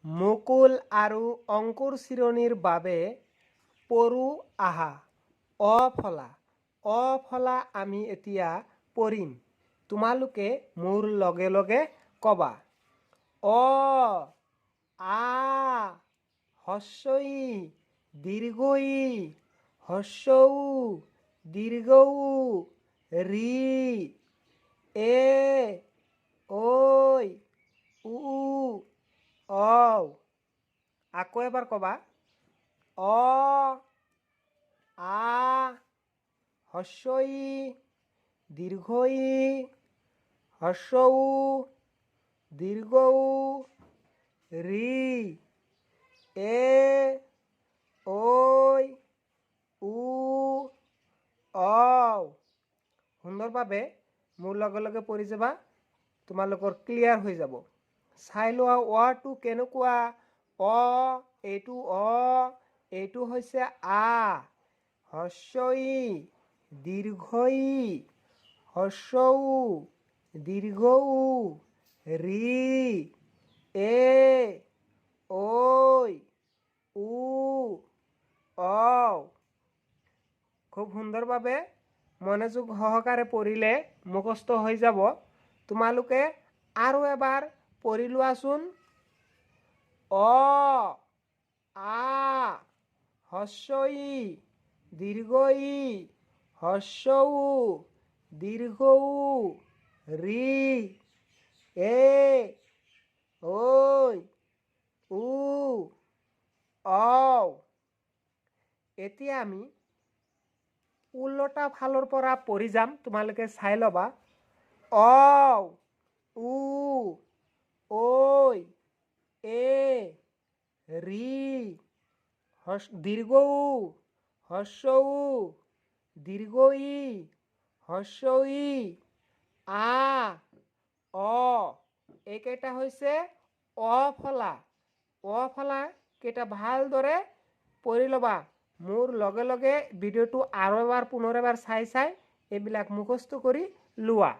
মুকুল আৰু অংকুৰ চিৰণিৰ বাবে পঢ়ো আহা। অফলা আমি এতিয়া পঢ়িম। তোমালোকে মোৰ লগে লগে ক'বা। অ, আ, হস্ৰ ই, দীৰ্ঘ ই, হস্ৰ উ, দীৰ্ঘ উ, ঋ, এ, ঐ, উ, ঔ। আকৌ এবাৰ ক'বা। অ, আ, হস্ৰ ই, দীৰ্ঘ ই, হস্ৰ উ, দীৰ্ঘ উ, ঋ, এ, ঐ, উ, ঔ। সুন্দৰভাৱে মোৰ লগে লগে পঢ়ি যাবা। তোমালোকৰ ক্লিয়াৰ হৈ যাব। চাই লোৱা অটো কেনেকুৱা। এইটো এইটো হৈছে আ, হস্ৰ ই, দীৰ্ঘ ই, হস্ৰ উ, দীৰ্ঘ উ, ঋ, এ, ঐ, উ, ঔ। খুব সুন্দৰভাৱে মনোযোগ সহকাৰে পঢ়িলে মুখস্থ হৈ যাব। তোমালোকে আৰু এবাৰ পঢ়ি লোৱাচোন। অ, আ, হস্ৰ ই, দীৰ্ঘ ই, হস্ৰ উ, দীৰ্ঘ উ, ঋ, এ, ঐ, উ, ঔ। এতিয়া আমি ওলোটা ফালৰ পৰা পঢ়ি যাম। তোমালোকে চাই ল'বা। অ, উ, ঐ, এ, ঋ, দীৰ্ঘ উ, হস্ৰ উ, দীৰ্ঘ ই, হস্ৰ ই, আ, এইকেইটা হৈছে অফলা। অফলা কেইটা ভালদৰে পঢ়ি ল'বা। মোৰ লগে লগে ভিডিঅ'টো আৰু এবাৰ পুনৰ এবাৰ চাই এইবিলাক মুখস্থ কৰি লোৱা।